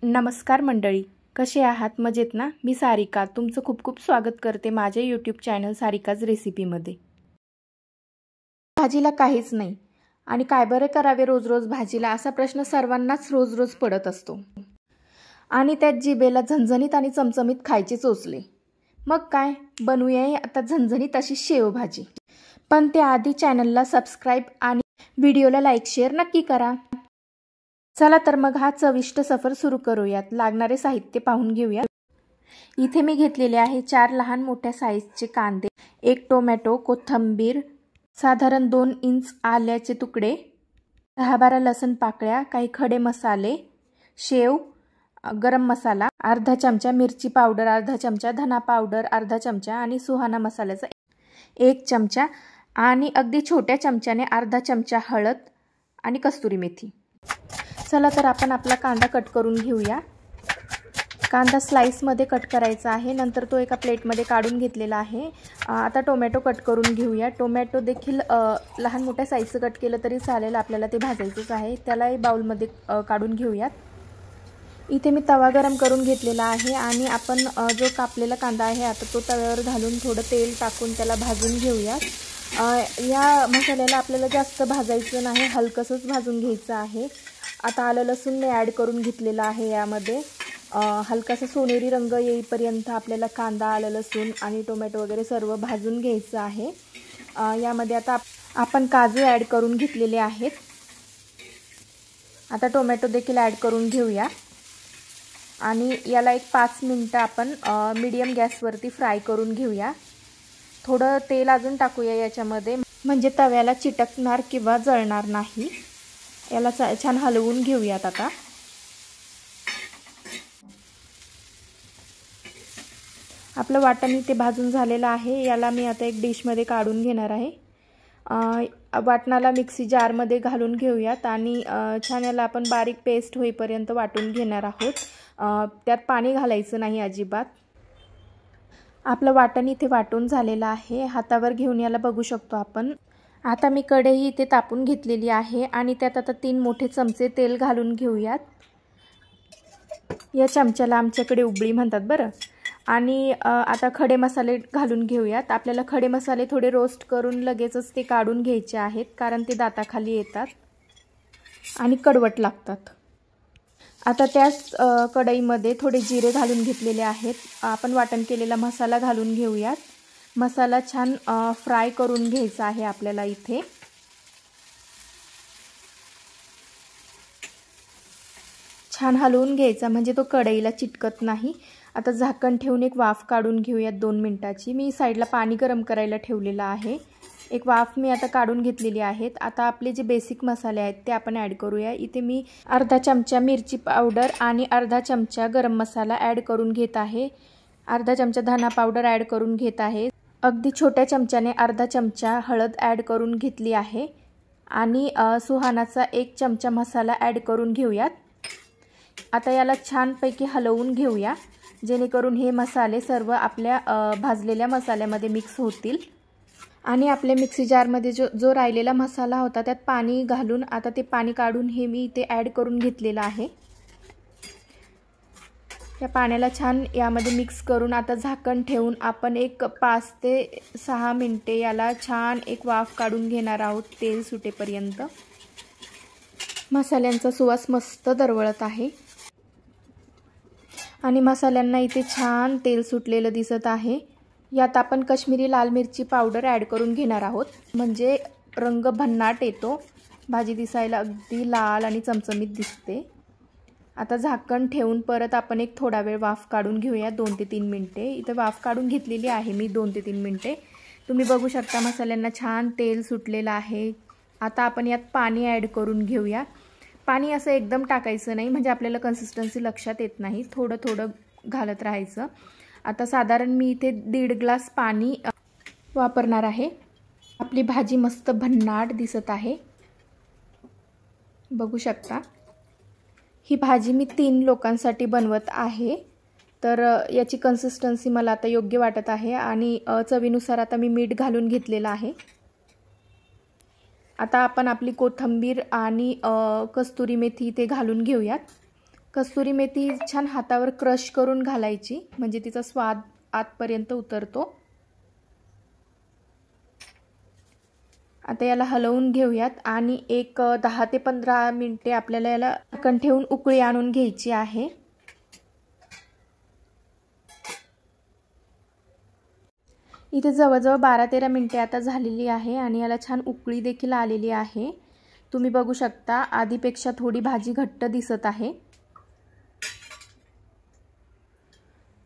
नमस्कार मंडळी, कसे आहात? मजेत ना? मी सारिका तुमचं खूप खूप स्वागत करते माझ्या यूट्यूब चॅनल सारिकाज रेसिपीमध्ये। भाजीला काहीच नाही आणि काय बरे करावे रोज रोज भाजीला असा प्रश्न सर्वांनाच रोज रोज पडत असतो आणि त्यात जिभेला झणझणीत आणि चमचमीत खायचे चोचले। मग काय बनवूया आता झणझणीत अशी शेवभाजी। पण त्याआधी चॅनलला सबस्क्राइब आणि व्हिडिओला लाईक शेअर नक्की करा। चला तर मग हा चविष्ट सफर सुरू करूयात। लागणारे साहित्य पाहून घेऊया। इथे मी घेतलेले आहे 4 लहान मोठ्या साईजचे कांदे, 1 टोमॅटो, कोथिंबीर, साधारण 2 इंच आल्याचे तुकडे, 10-12 लसूण पाकळ्या, काही खडे मसाले, शेव, गरम मसाला, अर्धा चमचा मिरची पावडर, अर्धा चमचा धना पावडर, अर्धा चमचा आणि सुहाना मसाल्याचा 1 चमचा आणि अगदी छोट्या चमच्याने अर्धा चमचा हळद आणि कस्तुरी मेथी। चला तर आपण आपला कांदा कट करून घेऊया। कांदा स्लाइस मध्ये कट करायचा आहे, नंतर तो एका प्लेट मध्ये काढून घेतलेला आहे। आता टोमॅटो कट करून घेऊया। टोमॅटो देखील लहान मोठ्या साईजचं कट केलं तरी चालेल, आपल्याला ते भाजायचंच आहे। त्यालाही बाउल मध्ये काढून घेऊयात। इथे मी तवा गरम करून घेतलेला आहे आणि आपण जो कापलेला कांदा आहे आता तो तव्यावर घालून थोडं तेल टाकून त्याला भाजून घेऊया। या मसाल्याला आपल्याला जास्त भाजायचं नाही, हलकसंच भाजून घ्यायचं आहे। आता आलं लसूण मी ॲड करून घेतलेला आहे। यामध्ये हलकासा सोनेरी रंग येईपर्यंत आपल्याला कांदा, आलं लसूण आणि टोमॅटो वगैरे सर्व भाजून घ्यायचं आहे। यामध्ये आता आपण काजू ॲड करून घेतलेले आहेत। आता टोमॅटो देखील ॲड करून घेऊया आणि याला एक 5 मिनिटं आपण मीडियम गॅसवरती फ्राय करून घेऊया। थोडं तेल अजून टाकूया याच्यामध्ये, म्हणजे तव्याला चिटकणार किंवा जळणार नाही। याला छान हलवून घेऊयात। आता आपलं वाटण इथे भाजून झालेलं आहे। याला मी आता एक डिश मध्ये काढून घेणार आहे। वाटणाला मिक्सी जार मध्ये घालून घेऊयात आणि छान याला आपण बारीक पेस्ट होईपर्यंत वाटून घेणार आहोत। त्यात पाणी घालायचं नाही अजिबात। आपलं वाटण इथे वाटून झालेलं आहे, हातावर घेऊन याला बघू शकतो आपण। आता मी कढई इथे तापून घेतलेली आहे आणि त्यात आता 3 मोठे चमचे तेल घालून घेऊयात। या चमच्याला आमच्याकडे उबळी म्हणतात बरं। आणि आता खडे मसाले घालून घेऊयात। आपल्याला खडे मसाले थोडे रोस्ट करून लगेचच ते काढून घ्यायचे आहेत, कारण ते दाताखाली येतात आणि कडवट लागतात। आता त्याच कढईमध्ये थोडे जिरे घालून घेतलेले आहेत। आपण वाटण केलेला मसाला घालून घेऊयात। मसाला छान फ्राय करून घ्यायचा आहे आपल्याला इथे। छान हलवून घ्यायचा म्हणजे तो कढईला चिटकत नाही। आता झाकण ठेवून एक वाफ काढून घेऊयात 2 मिनिटाची। मी साईडला पाणी गरम करायला ठेवलेलं आहे। एक वाफ मी आता काढून घेतलेली आहेत। आता आपले जे बेसिक मसाले आहेत ते आपण ॲड करूया। इथे मी अर्धा चमचा मिरची पावडर आणि अर्धा चमचा गरम मसाला ॲड करून घेत आहे। अर्धा चमचा धना पावडर ॲड करून घेत आहे। अगदी छोट्या चमच्याने अर्धा चमचा हळद ॲड करून घेतली आहे आणि सुहानाचा 1 चमचा मसाला ॲड करून घेऊयात। आता याला छानपैकी हलवून घेऊया, जेणेकरून हे मसाले सर्व आपल्या भाजलेल्या मसाल्यामध्ये मिक्स होतील। आणि आपल्या मिक्सी जारमध्ये जो राहिलेला मसाला होता त्यात पाणी घालून आता ते पाणी काढून हे मी इथे ॲड करून घेतलेलं आहे। या पाण्याला छान यामध्ये मिक्स करून आता झाकण ठेवून आपण एक 5 ते 6 मिनिटे याला छान एक वाफ काढून घेणार आहोत, तेल सुटेपर्यंत। मसाल्यांचा सुवास मस्त दरवळत आहे आणि मसाल्यांना इथे छान तेल सुटलेलं दिसत आहे। यात आपण काश्मीरी लाल मिरची पावडर ॲड करून घेणार आहोत, म्हणजे रंग भन्नाट येतो, भाजी दिसायला अगदी लाल आणि चमचमीत दिसते। आता झाकण ठेवून परत आपण एक थोडा वेळ वाफ काढून घेऊया, 2 ते 3 मिनिटे। इथे वाफ काढून घेतलेली आहे मी 2 ते 3 मिनिटे। तुम्ही बघू शकता मसाल्यांना छान तेल सुटलेलं आहे। आता आपण यात पाणी ॲड करून घेऊया। पाणी असं एकदम टाकायचं नाही, म्हणजे आपल्याला कन्सिस्टन्सी लक्षात येत नाही, थोडं थोडं घालत राहायचं। आता साधारण मी इथे 1.5 ग्लास पाणी वापरणार आहे। आपली भाजी मस्त भन्नाट दिसत आहे, बघू शकता। ही भाजी मी 3 लोकांसाठी बनवत आहे, तर याची कन्सिस्टन्सी मला आता योग्य वाटत आहे आणि चवीनुसार आता मी मीठ घालून घेतलेलं आहे। आता आपण आपली कोथिंबीर आणि कस्तुरी मेथी इथे घालून घेऊयात। कस्तुरी मेथी छान हातावर क्रश करून घालायची, म्हणजे तिचा स्वाद आतपर्यंत उतरतो. आता याला हलवून घेऊयात आणि एक 10 ते 15 मिनिटे आपल्याला याला झाकण ठेवून उकळी आणून घ्यायची आहे. इथे जवळजवळ 12-13 मिनिटे आता झालेली आहे आणि याला छान उकळी देखील आलेली आहे. तुम्ही बघू शकता आधीपेक्षा थोडी भाजी घट्ट दिसत आहे.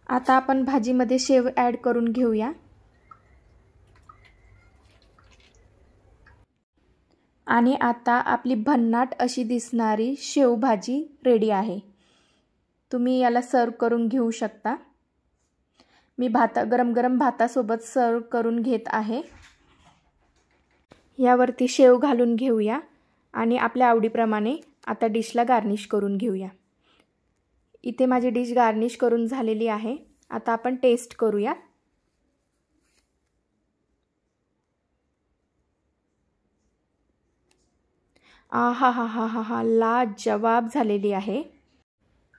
आता आपण भाजीमध्ये शेव ॲड करून घेऊया. आणि आता आपली भन्नाट अशी दिसणारी शेवभाजी रेडी आहे. तुम्ही याला सर्व करून घेऊ शकता. मी गरम गरम भातासोबत सर्व करून घेत आहे. यावरती शेव घालून घेऊया आणि आपल्या आवडीप्रमाणे आता डिशला गार्निश करून घेऊया. इथे माझी डिश गार्निश करून झालेली आहे. आता आपण टेस्ट करूया. आहा हा हा हा हा, लाजवाब झालेली आहे.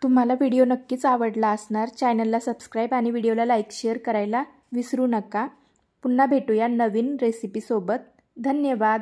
तुम्हाला व्हिडिओ नक्कीच आवडला असणार. चॅनलला सबस्क्राईब आणि व्हिडिओला लाईक शेअर करायला विसरू नका. पुन्हा भेटूया नवीन रेसिपीसोबत. धन्यवाद.